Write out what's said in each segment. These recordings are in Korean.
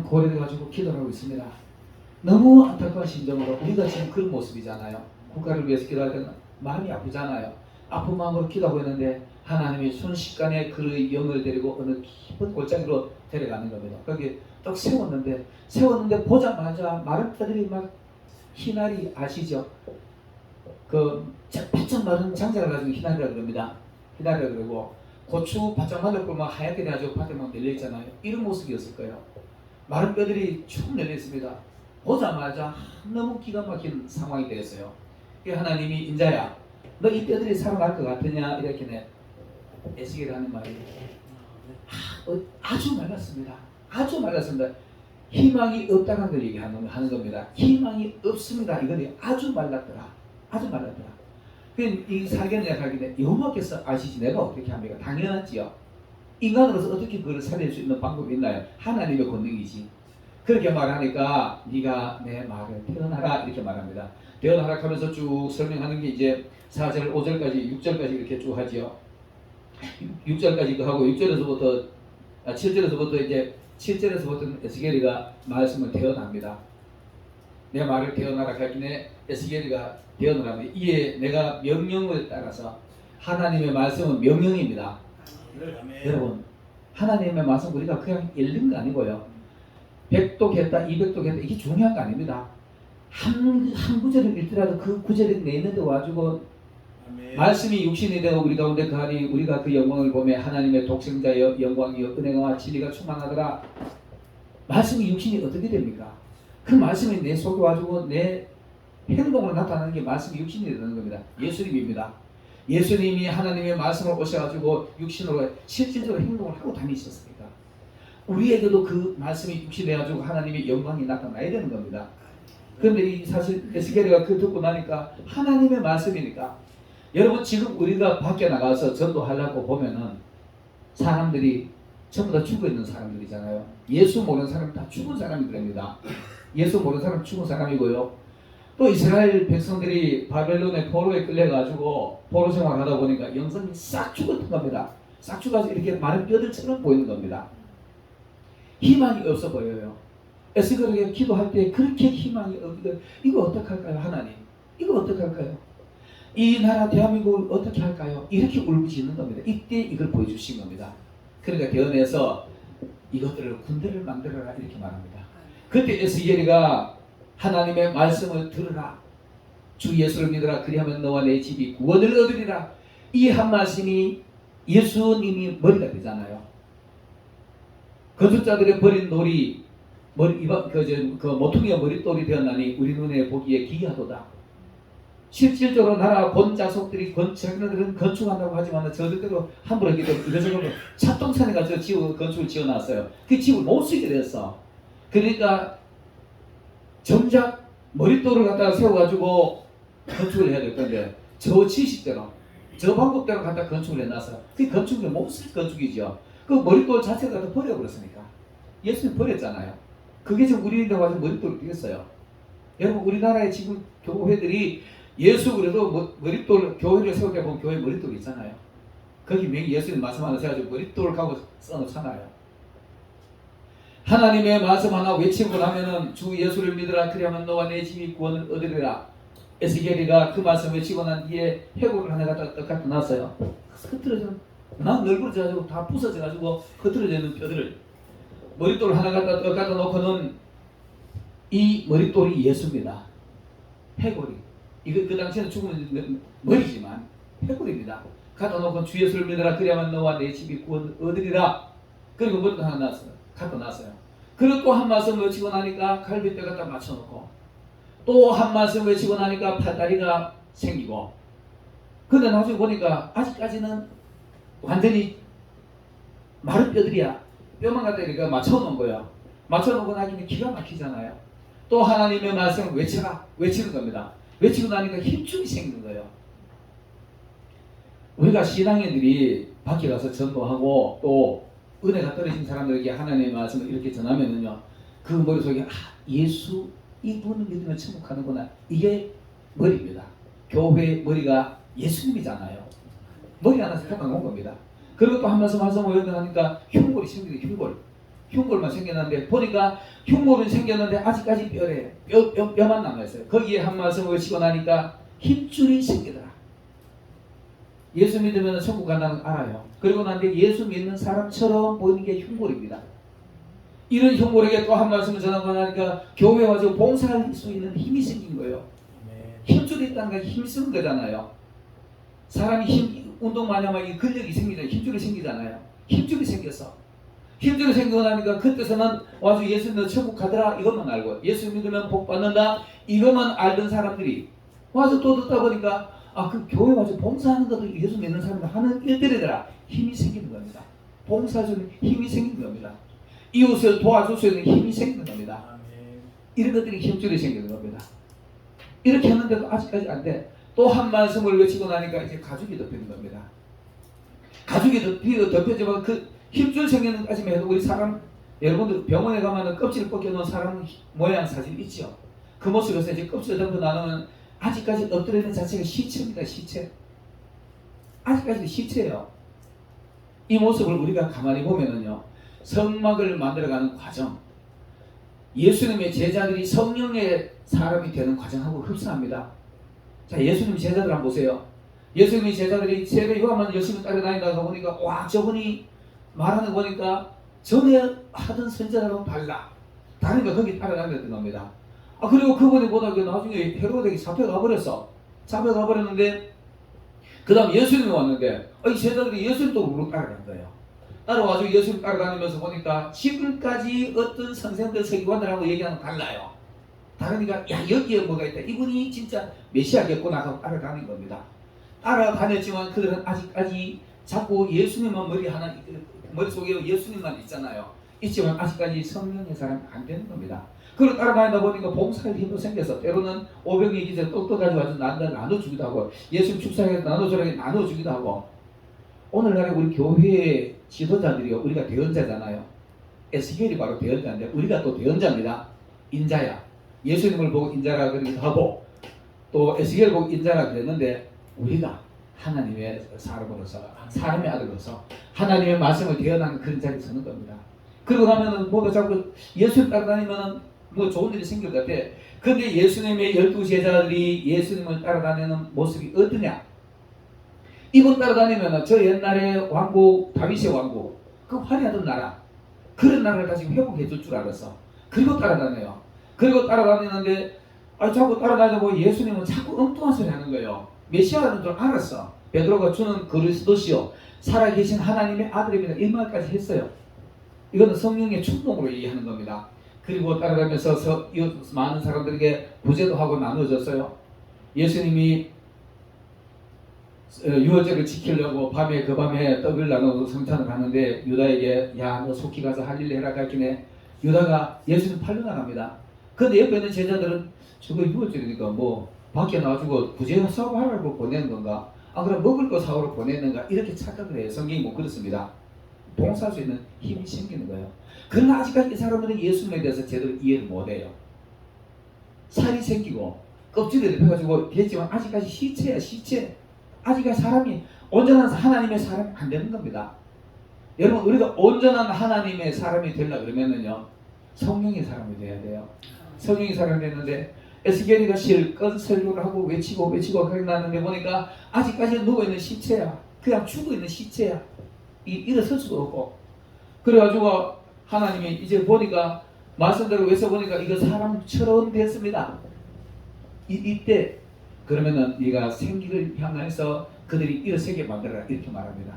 고려돼가지고 기도를 하고 있습니다. 너무 안타까운 심정으로 우리가 지금 그런 모습이잖아요. 국가를 위해서 기도할 때는 마음이 아프잖아요. 아픈 마음으로 기도하고 있는데 하나님이 순식간에 그의 영을 데리고 어느 깊은 골짜기로 데려가는 겁니다. 거기 딱 세웠는데 보자마자 마른 뼈들이 막 희나리 아시죠? 그 바짝 마른 장작을 가지고 희나리라 그럽니다. 희나리라 그러고 고추 바짝 말랐고 막 하얗게 돼가지고 밭에 막 열려 있잖아요. 이런 모습이었을 거예요. 마른 뼈들이 쭉 열려 있습니다. 보자마자 너무 기가 막힌 상황이 되었어요. 하나님이 인자야, 너 이 뼈들이 살아날 것 같으냐 이렇게 에스겔이 하는 말이 아주 말랐습니다. 아주 말랐습니다. 희망이 없다는 걸 얘기하는 겁니다. 희망이 없습니다. 이거는 아주 말랐더라. 아주 말랐더라. 이 사견의 가기는 여호와께서 아시지 내가 어떻게 합니까? 당연하지요. 인간으로서 어떻게 그걸 살릴 수 있는 방법이 있나요? 하나님의 권능이지. 그렇게 말하니까 네가 내 말을 태어나라 이렇게 말합니다. 태어나라 하면서 쭉 설명하는 게 이제 4절, 5절까지, 6절까지 이렇게 쭉 하지요. 6절까지 하고 6절에서부터 7절에서부터 이제 7절에서부터 에스겔이가 말씀을 태어납니다. 내 말을 태어나라 하기에 에스겔이가 태어나랍니다. 이에 내가 명령을 따라서 하나님의 말씀은 명령입니다. 여러분 하나님의 말씀 우리가 그냥 읽는 거 아니고요. 100도 겠다 200도 겠다 이게 중요한 거 아닙니다. 한 구절을 읽더라도 그 구절이 내는데 와주고 말씀이 육신이 되어 우리 가운데 거하니 우리가 그 영광을 보며 하나님의 독생자여 영광이여 은혜와 진리가 충만하더라. 말씀이 육신이 어떻게 됩니까? 그 말씀이 내 속에 와주고 내 행동으로 나타나는 게 말씀이 육신이 되는 겁니다. 예수님입니다. 예수님이 하나님의 말씀을 오셔가지고 육신으로 실질적으로 행동을 하고 다니셨습니다. 우리에게도 그 말씀이 육신해가지고 하나님의 영광이 나타나야 되는 겁니다. 그런데 사실 에스겔이가 그 듣고 나니까 하나님의 말씀이니까 여러분 지금 우리가 밖에 나가서 전도하려고 보면은 사람들이 전부 다 죽어있는 사람들이잖아요. 예수 모르는 사람 다 죽은 사람들입니다. 예수 모르는 사람 죽은 사람이고요. 또 이스라엘 백성들이 바벨론의 포로에 끌려가지고 포로 생활하다 보니까 영성이 싹 죽었던 겁니다. 싹 죽어서 이렇게 마른 뼈들처럼 보이는 겁니다. 희망이 없어 보여요. 에스겔에게 기도할 때 그렇게 희망이 없는데 이거 어떻게 할까요? 하나님 이거 어떻게 할까요? 이 나라 대한민국을 어떻게 할까요? 이렇게 울부짖는 겁니다. 이때 이걸 보여주신 겁니다. 그러니까 대언해서 이것들을 군대를 만들어라 이렇게 말합니다. 그때 에스겔이가 하나님의 말씀을 들으라. 주 예수를 믿으라. 그리하면 너와 내 집이 구원을 얻으리라. 이 한 말씀이 예수님이 머리가 되잖아요. 거짓자들의 버린 돌이 모퉁이가 머릿돌이 되었나니 우리 눈에 보기에 기이하도다. 실질적으로 나라 본 자손들이 자기네들은 건축한다고 하지만 저들대로 함부로 이래저래 찻동산에 가서 건축을 지어놨어요. 그 집을 못 쓰게 됐어. 그러니까 정작 머릿돌을 갖다가 세워가지고 건축을 해야 될 건데 저 지식대로 저 방법대로 갖다 건축을 해놨어요. 그 건축이 못 쓸 건축이죠. 그 머릿돌 자체를 갖다 버려버렸으니까. 예수님 버렸잖아요. 그게 지금 우리한테 와서 머릿돌이 되겠어요. 여러분 우리나라의 지금 교회들이 예수 그래도 머릿돌 교회를 세울 때 보면 교회 머릿돌이 있잖아요. 거기 예수님 말씀 하나 세가지고 머릿돌을 하고 써놓잖아요. 하나님의 말씀 하나 외치고 나면은 주 예수를 믿으라. 그리하면 너와 내 집이 구원을 얻으리라. 에스겔이가 그 말씀 외치고 난 뒤에 해골을 하나 갖다 놨어요. 흐트러져는 난 널브러져가지고 다 부서져가지고 흐트러지는 뼈들을 머릿돌 하나 갖다 놓고는 이 머릿돌이 예수입니다. 해골이 이거 그 당시에는 죽으면 머리지만 해골입니다. 갖다 놓고 주 예수를 믿으라. 그리하면 너와 내 집이 구원을 얻으리라. 그리고 머리도 하나 놨어요. 갖다 놨어요. 그리고 또 한 말씀 외치고 나니까 갈비뼈 갖다 맞춰놓고 또 한 말씀 외치고 나니까 팔다리가 생기고 근데 나중에 보니까 아직까지는 완전히 마른 뼈들이야. 뼈만 갖다 이렇게 맞춰놓은 거야. 맞춰놓고 나기는 기가 막히잖아요. 또 하나님의 말씀을 외치는 겁니다. 외치고 나니까 힘줄이 생기는 거예요. 우리가 신앙인들이 밖에 가서 전도하고 또 은혜가 떨어진 사람들에게 하나님의 말씀을 이렇게 전하면은요, 그 머릿속에 예수 이분을 믿으면 천국 가는구나. 이게 머리입니다. 교회의 머리가 예수님이잖아요. 머리 하나 생각한 건 겁니다. 그리고 또 한 말씀 외우니까 흉골이 생기는 흉골. 흉골만 생겼는데 보니까 흉골은 생겼는데 아직까지 뼈만 남아있어요. 거기에 한 말씀을 치고 나니까 힘줄이 생기더라. 예수 믿으면 천국 간다는 걸 알아요. 그리고 난데 예수 믿는 사람처럼 보이는 게 흉골입니다. 이런 흉골에게 또 한 말씀을 전하고 나니까 교회 와서 봉사할 수 있는 힘이 생긴 거예요. 힘줄이 있다는 건 힘이 쓰는 거잖아요. 사람이 운동 많이 하면 근력이 생기잖아요. 힘줄이 생기잖아요. 힘줄이 생겼어. 힘줄이 생기고 나니까 그때서는 와서 예수 믿으면 천국 가더라 이것만 알고, 예수 믿으면 복 받는다 이것만 알던 사람들이 와서 또 듣다 보니까 그 교회 와서 봉사하는 것도 예수 믿는 사람들 하는 일들이더라. 힘이 생기는 겁니다. 봉사할 수 있는 힘이 생기는 겁니다. 이웃을 도와줄 수 있는 힘이 생기는 겁니다. 이런 것들이 힘줄이 생기는 겁니다. 이렇게 했는데도 아직까지 안 돼. 또 한 말씀을 외치고 나니까 이제 가죽이 덮이는 겁니다. 가죽이 덮여지면 그 힘줄 생기는 까지만 해도 우리 사람, 여러분들 병원에 가면 껍질을 벗겨놓은 사람 모양 사진 있죠? 그 모습에서 이제 껍질을 덮고 나누면 아직까지 엎드려 있는 자체가 시체입니다. 시체. 아직까지도 시체예요. 이 모습을 우리가 가만히 보면은요, 성막을 만들어가는 과정, 예수님의 제자들이 성령의 사람이 되는 과정하고 흡사합니다. 자, 예수님 제자들 한번 보세요. 예수님의 제자들이 세례 요한만 열심히 따라다니다가 보니까 와, 저분이 말하는 거 보니까 전에 하던 선지자랑은 달라. 다르니까 거기 따라다녔던 겁니다. 그리고 그분이 보다가 나중에 헤로데에게 잡혀가 버렸어. 잡혀가 버렸는데 그 다음 예수님이 왔는데 이 제자들이 예수님 또 우르르 따라간 거예요. 따라와서 예수님 따라다니면서 보니까 지금까지 어떤 선생들 서기관들하고 얘기하는 거 달라요. 다르니까 여기에 뭐가 있다. 이분이 진짜 메시아겠구나 하고 따라다닌 겁니다. 따라다녔지만 그들은 아직까지 자꾸 예수님만 머릿속에 예수님만 있잖아요. 있지만 아직까지 성령의 사람이 안 되는 겁니다. 그걸 따라다니다 보니까 봉사할 힘도 생겨서 때로는 오병이 기자 똑똑하지 와서 나눠주기도 하고, 예수님 축사해서 나눠주라고 나눠주기도 하고. 오늘날에 우리 교회 지도자들이요, 우리가 대언자잖아요. 에스겔이 바로 대언자인데 우리가 또 대언자입니다. 인자야. 예수님을 보고 인자라 그러기도 하고 또 에스겔을 보고 인자라 그랬는데, 우리가 하나님의 사람으로서, 사람의 아들로서 하나님의 말씀을 대언하는 그런 자리에 서는 겁니다. 그러고 나면은 뭐가 자꾸 예수님 따라다니면은 뭐 좋은 일이 생길 것 같아. 근데 예수님의 12 제자들이 예수님을 따라다니는 모습이 어떠냐? 이분 따라다니면은 저 옛날에 왕국, 다윗의 왕국, 그 화려하던 나라, 그런 나라를 다시 회복해 줄 줄 알았어. 그리고 따라다녀요. 그리고 따라다니는데 자꾸 따라다니다 보고 예수님은 자꾸 엉뚱한 소리 하는 거예요. 메시아라는 줄 알았어. 베드로가 주는 그리스도시요 살아계신 하나님의 아들입니다. 이 말까지 했어요. 이거는 성령의 충동으로 얘기하는 겁니다. 그리고 따라다니면서 많은 사람들에게 구제도 하고 나눠줬어요. 예수님이 유월절을 지키려고 그 밤에 떡을 나누고 성찬을 하는데 유다에게 야, 너 속히 가서 할 일 해라 가르치네. 유다가 예수님 팔려나갑니다. 근데 옆에 있는 제자들은 저거 유월절이니까 뭐 밖에 나와주고 구제 사업하라고 보내는 건가? 그럼 먹을 거 사오러 보내는가? 이렇게 착각을 해요. 성경이 뭐 그렇습니다. 봉사할 수 있는 힘이 생기는 거예요. 그러나 아직까지 이 사람들은 예수님에 대해서 제대로 이해를 못해요. 살이 생기고 껍질이 덮여가지고 됐지만 아직까지 시체야, 시체. 아직까지 사람이 온전한 하나님의 사람이 안 되는 겁니다. 여러분, 우리가 온전한 하나님의 사람이 되려고 그러면은요, 성령의 사람이 돼야 돼요. 성령의 사람이 됐는데 에스겔이가 실컷 설교를 하고 외치고 그렇게 났는데 보니까 아직까지 누워있는 시체야. 그냥 죽어있는 시체야. 일어설 수도 없고. 그래가지고 하나님이 이제 보니까 말씀대로 외쳐 보니까 이거 사람처럼 됐습니다. 이때 그러면은 네가 생기를 향해서 그들이 일어서게 만들어라 이렇게 말합니다.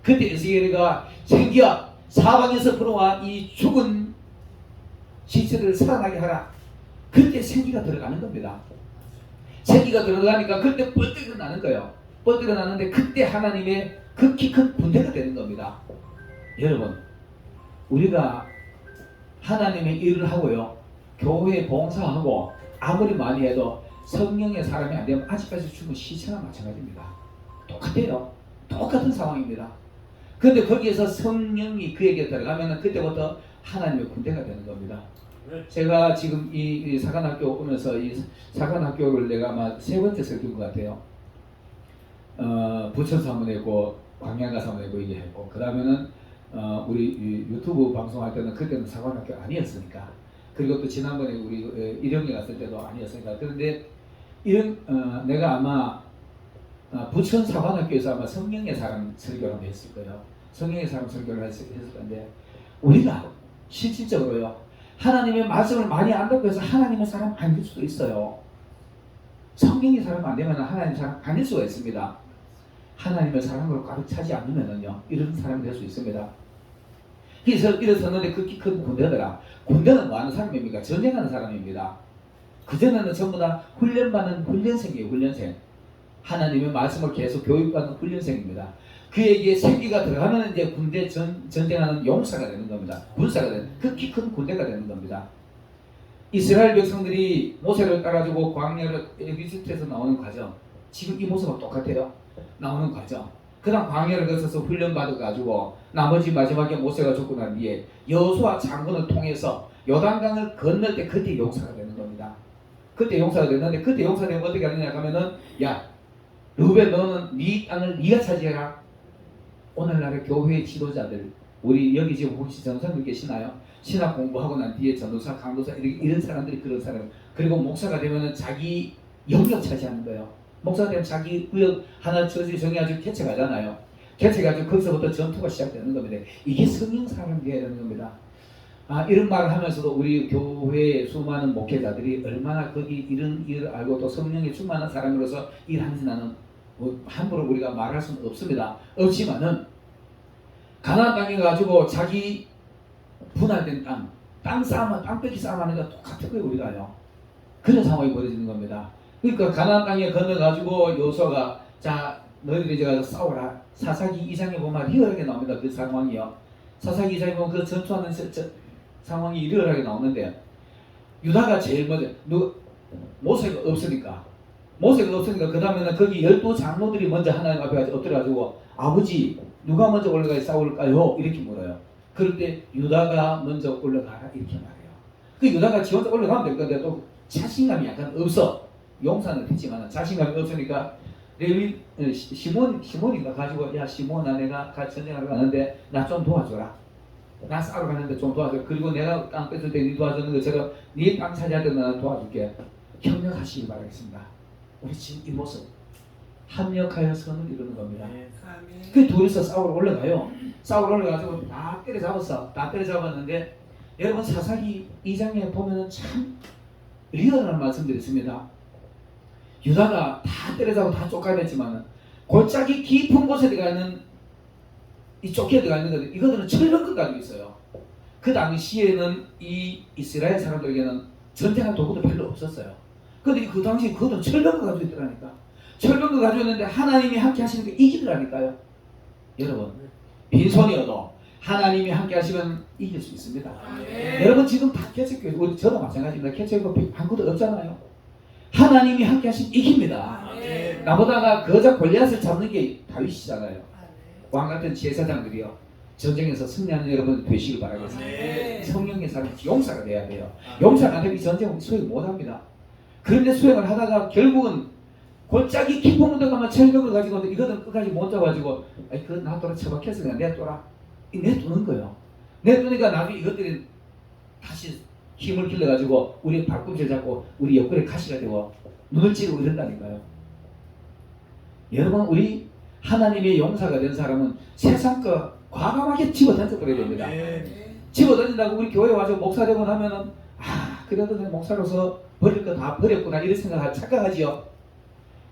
그때 에스겔이가 생기야 사방에서 불어와 이 죽은 시체들을 살아나게 하라. 그때 생기가 들어가는 겁니다. 생기가 들어가니까 그때 뻘떡 일어나는 거예요. 뻘떡 일어나는데 그때 하나님의 극히 큰 군대가 되는 겁니다. 여러분, 우리가 하나님의 일을 하고요, 교회에 봉사하고 아무리 많이 해도 성령의 사람이 안 되면 아직까지 죽은 시체나 마찬가지입니다. 똑같아요. 똑같은 상황입니다. 그런데 거기에서 성령이 그에게 들어가면 그때부터 하나님의 군대가 되는 겁니다. 제가 지금 이 사관학교 오면서 이 사관학교를 내가 아마 3번째 설교인 것 같아요. 부천사 한번 했고 광양가사 한번 했고 이게 했고 그 다음에는 우리 이 유튜브 방송할 때는 그때는 사관학교 아니었으니까, 그리고 또 지난번에 우리 일영에 갔을 때도 아니었으니까. 그런데 이런 내가 아마 부천 사관학교에서 아마 성령의 사람 설교를 했을 거예요. 성령의 사람 설교를 했을 건데, 우리가 실질적으로요 하나님의 말씀을 많이 안다고 해서 하나님의 사람 아닐 수도 있어요. 성령의 사람 안 되면 하나님의 사람 아닐 수가 있습니다. 하나님의 사람으로 가득 차지 않으면은요 이런 사람이 될 수 있습니다. 그래서 일어섰는데 극히 큰 군대더라. 군대는 뭐 하는 사람입니까? 전쟁하는 사람입니다. 그전에는 전부 다 훈련받는 훈련생이에요. 훈련생. 하나님의 말씀을 계속 교육받는 훈련생입니다. 그에게 생기가 들어가면 이제 군대 전쟁하는 용사가 되는 겁니다. 군사가 되는, 극히 큰 군대가 되는 겁니다. 이스라엘 백성들이 모세를 따라주고 광야를 에기스트에서 나오는 과정, 지금 이 모습과 똑같아요. 나오는 과정. 그 다음 광야를 거쳐서 훈련받아가지고 나머지 마지막에 모세가 죽고 난 뒤에 여호수아 장군을 통해서 요단강을 건널 때 그때 용사가 되는 겁니다. 그때 용사가 됐는데, 그때 용사가 되면 어떻게 하느냐 하면은, 야 르우벤 너는 네 땅을 네가 차지해라. 오늘날의 교회의 지도자들, 우리 여기 지금 혹시 전사님 계시나요? 신학 공부하고 난 뒤에 전도사, 강도사 이런 사람들이 그런 사람. 그리고 목사가 되면은 자기 영역 차지하는 거예요. 목사가 되면 자기 구역 하나 정해가지고 개척하잖아요. 개척해가지고 거기서부터 전투가 시작되는 겁니다. 이게 성령 사람 되어야 되는 겁니다. 이런 말을 하면서도 우리 교회의 수많은 목회자들이 얼마나 거기 이런 일을 알고 또 성령에 충만한 사람으로서 일하는지 나는 함부로 우리가 말할 수는 없습니다. 없지만은 가나안 땅에 가지고 자기 분할된 땅 싸움, 땅 뺏기 싸움하는 거 똑같은 거예요. 우리가요. 그런 상황이 벌어지는 겁니다. 그러니까 가나안 땅에 건너가지고 여호수아가 자 너희들이 이제 가서 싸워라. 사사기 2장에 보면 리얼하게 나옵니다. 그 상황이요. 사사기 2장에 보면 그 전투하는 상황이 리얼하게 나오는데, 유다가 제일 먼저 모세가 없으니까 그 다음에는 거기 12장로들이 먼저 하나님 앞에 엎드려가지고 아버지 누가 먼저 올라가서 싸울까요? 이렇게 물어요. 그럴 때 유다가 먼저 올라가라 이렇게 말해요. 그 유다가 지 혼자 올라가면 될 건데 또 자신감이 약간 없어. 용사는 했지만 자신감이 없으니까 레위 시몬인가 가지고, 야 시몬아 내가 같이 전쟁하러 가는데 나 좀 도와줘라. 나 싸우러 가는데 좀 도와줘. 그리고 내가 땅 뺏을 때 네 도와주는 것처럼 네 땅 차지할 때 나 도와줄게. 협력하시기 바라겠습니다. 우리 지금 이 모습 합력하여 선을 이루는 겁니다. 그 둘이서 싸우러 올라가요. 싸우러 올라가지고 다 때려잡았어. 다 때려잡았는데 여러분 사사기 2장에 보면은 참 리얼한 말씀들이 있습니다. 유다가 다 때려잡고 다 쫓아냈지만은 골짜기 깊은 곳에 들어가 있는 이 쫓겨 들어가 있는 것들, 이것들은 철벽을 가지고 있어요. 그 당시에는 이 이스라엘 사람들에게는 전쟁할 도구도 별로 없었어요. 그런데 그 당시 그것들은 철벽을 가지고 있더라니까. 철벽을 가지고 있는데 하나님이 함께 하시는 게 이기더라니까요. 여러분 빈손이어도 하나님이 함께 하시면 이길 수 있습니다. 여러분 지금 다 개척교회, 우리 저도 마찬가지입니다. 개척교회 아무것도 없잖아요. 하나님이 함께 하시면 이깁니다. 나보다가 거작 골리앗을 잡는 게 다윗이잖아요. 왕 같은 제사장들이요. 전쟁에서 승리하는 여러분 되시길 바라겠습니다. 성령의 사람이 용사가 돼야 돼요. 용사가 안 되면 이 전쟁은 수행 못합니다. 그런데 수행을 하다가 결국은 골짜기 깊은 곳에 가면 철벽을 가지고 이거는 끝까지 못 잡아가지고 그 놔둬라 처박혀서 그냥 내둬라. 내두는 거예요. 내두니까 나중에 이것들이 다시 힘을 길러가지고 우리 발꿈치를 잡고 우리 옆구리에 가시가 되고 눈을 찌르고 이런다니까요. 여러분 우리 하나님의 용사가 된 사람은 세상 거 과감하게 집어던져버려야 됩니다. 집어던진다고 우리 교회 와서 목사 되고 나면은 그래도 내 목사로서 버릴 거 다 버렸구나 이런 생각을 착각하지요.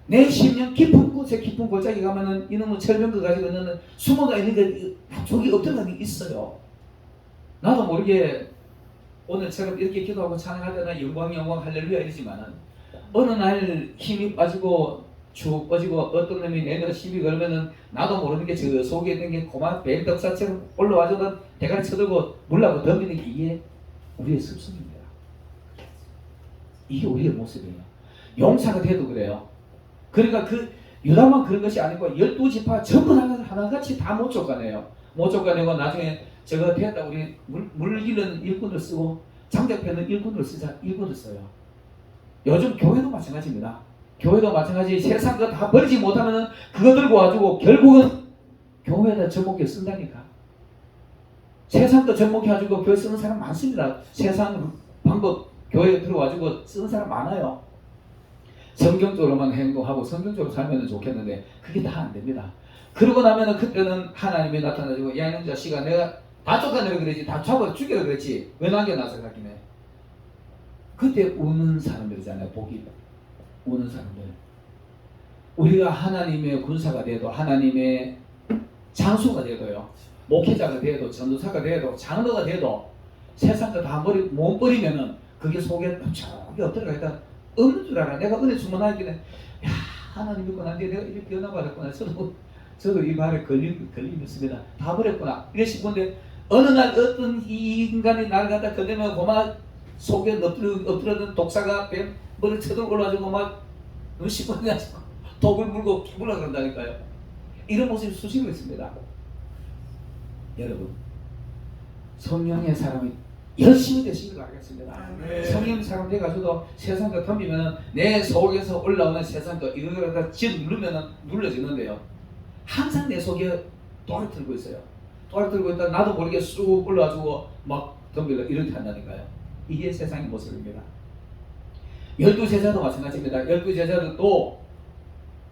내 심령 깊은 곳에 깊은 골짜기 가면은 이놈의 철병거 가지고 너는 숨어가 있는 게 저기 엎드려가 있어요. 나도 모르게 오늘처럼 이렇게 기도하고 찬양할 때는 영광 할렐루야 이러지만은 어느 날 힘이 빠지고 쭉 빠지고 어떤 놈이 내가 시비 걸면은 나도 모르는 게 저 속에 있는 게 고만 뱀떡사처럼 올라와서는 대가리 쳐들고 물라고 덤비는 게 이게 우리의 습성입니다. 이게 우리의 모습이에요. 용사가 돼도 그래요. 그러니까 그 유다만 그런 것이 아니고 12지파 전부 하나같이 다 못 쫓아내요. 못 쫓아내고 나중에 저거 되었다 우리 물기는 일꾼을 쓰고 장작패는 일꾼을 써요. 요즘 교회도 마찬가지입니다. 교회도 마찬가지. 세상 거 다 버리지 못하면은 그거 들고 와가지고 결국은 교회에다 접목해 쓴다니까. 세상 거 접목해가지고 교회 쓰는 사람 많습니다. 세상 방법 교회에 들어와가지고 쓰는 사람 많아요. 성경적으로만 행동하고 성경적으로 살면 좋겠는데 그게 다 안 됩니다. 그러고 나면은 그때는 하나님이 나타나지고 야 이놈 자식아 내가 다 쫓아내려 그랬지 다 잡아 죽여라 그랬지 왜 남겨놔서 가기네. 그때 우는 사람들이잖아요. 복이 우는 사람들. 우리가 하나님의 군사가 돼도 하나님의 장수가 돼도요 목회자가 돼도 전도사가 돼도 장로가 돼도 세상 거 다 못 버리면은 그게 속에 저기 어떨까 일단 없는 줄 알아. 내가 은혜 주문하기는 야 하나님 믿고 난데 내가 이렇게 연화 받았구나. 저도 이 말에 걸림 있습니다. 다 버렸구나. 이래 싶은데 어느 날 어떤 이 인간이 나를 갖다 건드면 고마 속에 엎드려든 독사가 머리 쳐들고 올라가지고 막 씹어내가지고 독을 물고 죽으려 그런다니까요. 이런 모습이 수시로 있습니다. 여러분 성령의 사람이 열심히 되시길 바라겠습니다. 성령 사람 돼가지고 세상 거 덤비면 내 속에서 올라오는 세상 거 이걸 갖다 누르면 눌러지는데요. 항상 내 속에 돌을 들고 있어요. 돌을 들고 있다 나도 모르게 쑥 올라가지고 막 덤비려 이렇게 한다니까요. 이게 세상의 모습입니다. 12제자도 마찬가지입니다. 12제자도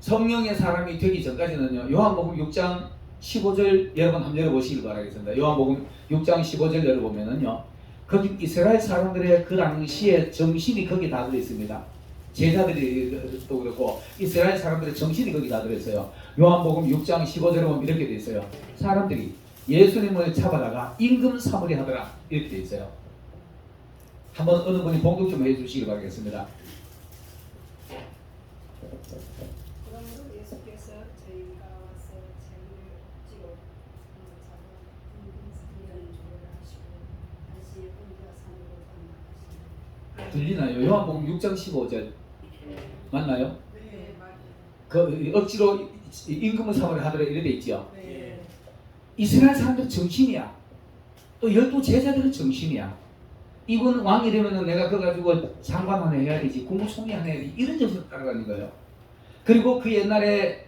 성령의 사람이 되기 전까지는요. 요한복음 6장 15절 여러분 한번 열어보시길 바라겠습니다. 요한복음 6장 15절 열어보면은요. 거기 이스라엘 사람들의 그 당시에 정신이 거기 다 들어있습니다. 제자들도 그렇고 이스라엘 사람들의 정신이 거기 다 들어있어요. 요한복음 6장 15절에 보면 이렇게 돼 있어요. 사람들이 예수님을 잡아다가 임금 사물이 하더라 이렇게 돼 있어요. 한번 어느 분이 봉독 좀 해주시기 바라겠습니다. 그러므로 예수께서 저희가 와서 재물을 억지로 잡아 임금 사물을 하시고 다시 혼자 산으로 나가시니. 들리나요? 요한복음 6장 15절 맞나요? 네, 맞아요. 그 억지로 임금을 사물을 하더라 이렇게 돼 있죠. 네. 이스라엘 사람들 정신이야. 또 12제자들은 정신이야. 이분 왕이 되면은 내가 그거 가지고 장관 하나 해야 되지, 국무총리 하나 해야 되지, 이런 정신을 따라가는 거예요. 그리고 그 옛날에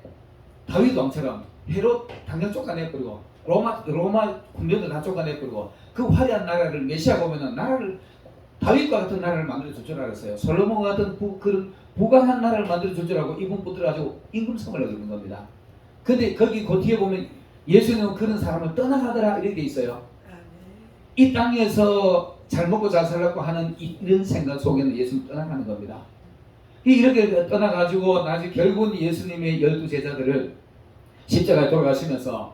다윗 왕처럼 헤롯 당장 쫓아내버리고 로마 군대도 다 쫓아내버리고 그 화려한 나라를 메시아 보면은 나라를 다윗과 같은 나라를 만들어줄 줄 알았어요. 솔로몬 같은 그런 부강한 나라를 만들어줄 줄 알고 이분 붙들어가지고 임금성을 얻는 겁니다. 근데 거기 그 뒤에 보면 예수님은 그런 사람을 떠나가더라 이렇게 돼 있어요. 이 땅에서 잘 먹고 잘 살라고 하는 이런 생각 속에는 예수님 떠나가는 겁니다. 이렇게 떠나가지고 나중에 결국은 예수님의 12제자들을 십자가에 돌아가시면서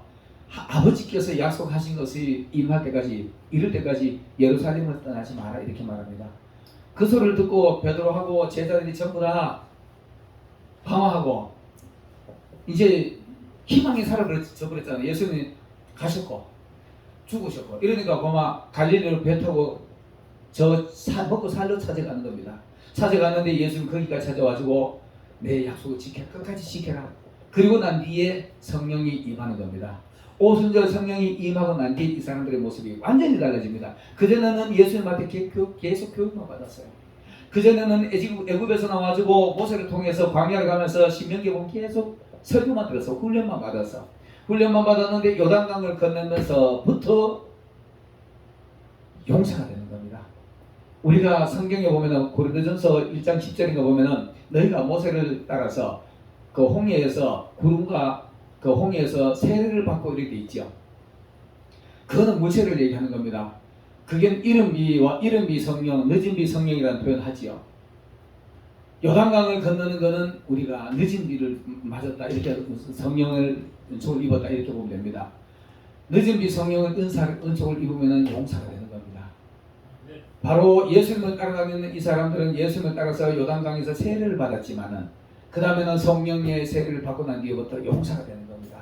아버지께서 약속하신 것이 임할 때까지 이럴 때까지 예루살렘을 떠나지 마라 이렇게 말합니다. 그 소리를 듣고 베드로하고 제자들이 전부 다 방황하고 이제 희망이 사라져버렸잖아요. 예수님이 가셨고 죽으셨고 이러니까 고마 갈릴리로 배 타고 먹고 살러 찾아가는 겁니다. 찾아갔는데 예수님 거기까지 찾아와가지고 내 약속을 끝까지 지켜라. 그리고 난 뒤에 성령이 임하는 겁니다. 오순절 성령이 임하고 난 뒤에 이 사람들의 모습이 완전히 달라집니다. 그전에는 예수님한테 계속 교육만 받았어요. 그전에는 애굽에서 나와가지고 모세를 통해서 광야를 가면서 신명기 보면 계속 설교만 들었어. 훈련만 받았어. 훈련만 받았는데 요단강을 건너면서부터 용사가 되는 겁니다. 우리가 성경에 보면은 고린도전서 1장 10절인가 보면은 너희가 모세를 따라서 그 홍해에서 구름과 그 홍해에서 세례를 받고 이렇게 있죠. 그거는 무죄를 얘기하는 겁니다. 그게 이른비 성령, 늦은비 성령이라는 표현을 하지요. 요단강을 건너는 것은 우리가 늦은 비를 맞았다 이렇게 성령을 은총을 입었다 이렇게 보면 됩니다. 늦은 비 성령은 은총을 입으면 용사가 되는 겁니다. 바로 예수님을 따라가는 이 사람들은 예수님을 따라서 요단강에서 세례를 받았지만은 그 다음에는 성령의 세례를 받고 난 뒤부터 용사가 되는 겁니다.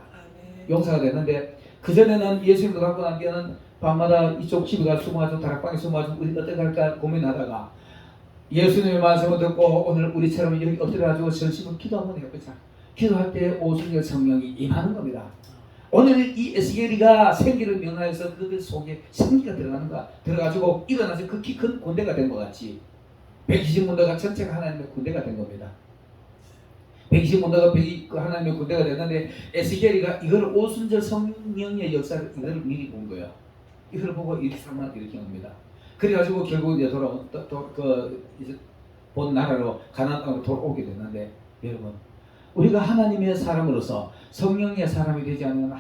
용사가 되는데 그 전에는 예수님을 갖고 난 뒤에는 밤마다 이쪽 집에 가서 숨어가지고 다락방에 숨어가지고 우리 어떻게 할까 고민하다가 예수님의 말씀을 듣고 오늘 우리처럼 여기 엎드려가지고 전심을 기도 한번 해보자. 기도할 때 오순절 성령이 임하는 겁니다. 오늘 이 에스겔이가 생기를 명하여서 그들 속에 생기가 들어가지고 일어나서 그 키 큰 군대가 된 것 같이 120문도가 전체가 하나님의 군대가 된 겁니다. 120문도가 하나님의 군대가 됐는데 에스겔이가 이걸 오순절 성령의 역사를 이걸 미리 본 거예요. 이걸 보고 이 사람을 일으킨 겁니다. 그래가지고 결국 이제 이제 본 나라로 가나안 땅으로 돌아오게 됐는데, 여러분 우리가 하나님의 사람으로서 성령의 사람이 되지 않으면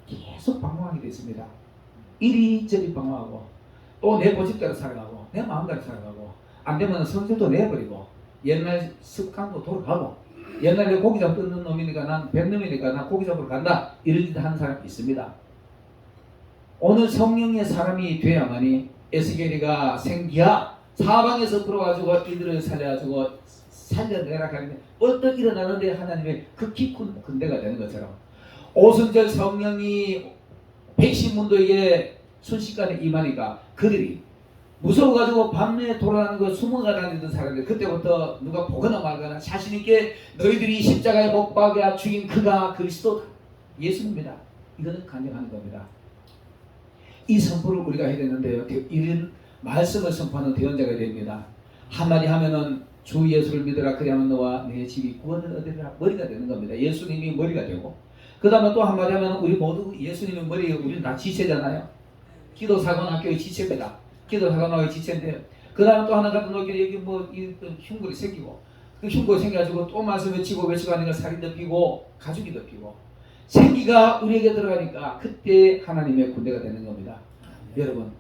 계속 방황하게 됐습니다. 이리저리 방황하고 또 내 고집대로 살아가고 내 마음대로 살아가고 안 되면 성질도 내버리고 옛날 습관도 돌아가고 옛날에 고기 잡던 놈이니까 난 뱃놈이니까 난 고기 잡으러 간다 이런 짓 하는 사람이 있습니다. 오늘 성령의 사람이 돼야만이 에스겔이가 생기야 사방에서 들어와가지고 이들을 살려가지고 살려내라 하는데 어떻게 일어나는데 하나님의 그 깊은 근대가 되는 것처럼 오순절 성령이 백신문도에게 순식간에 임하니까 그들이 무서워가지고 밤에 돌아다니는 거 숨어가 다니던 사람들, 그때부터 누가 보거나 말거나 자신있게 너희들이 십자가에 못 박아 죽인 그가 그리스도다, 예수입니다, 이거는 간증하는 겁니다. 이 선포를 우리가 해야 되는데요, 이런 말씀을 선포하는 대언자가 됩니다. 한마디 하면은 주 예수를 믿으라 그리하면 너와 내 집이 구원을 얻으리라, 머리가 되는 겁니다. 예수님이 머리가 되고, 그 다음에 또 한마디 하면 우리 모두 예수님의 머리에 우리는 다 지체잖아요. 기도사관학교의 지체입니다. 기도사관학교의 지체인데, 그 다음에 또 하나 같은 놈이 여기 흉골이 생기고, 그 흉골이 생겨가지고 또 말씀 외치고 하니까 살이 덮이고 가죽이 덮이고, 생기가 우리에게 들어가니까 그때 하나님의 군대가 되는 겁니다. 여러분,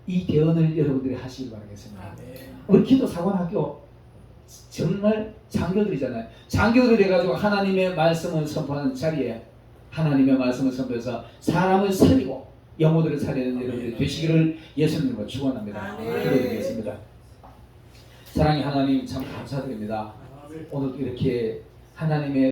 이 대언을 여러분들이 하시길 바라겠습니다. 우리 기도사관학교 정말 장교들이잖아요. 장교들이 돼가지고 하나님의 말씀을 선포하는 자리에 하나님의 말씀을 선포해서 사람을 살리고 영혼들을 살리는 여러분들이 되시기를 예수님으로 축원합니다. 기도드리겠습니다. 사랑의 하나님, 참 감사드립니다. 오늘 이렇게 하나님의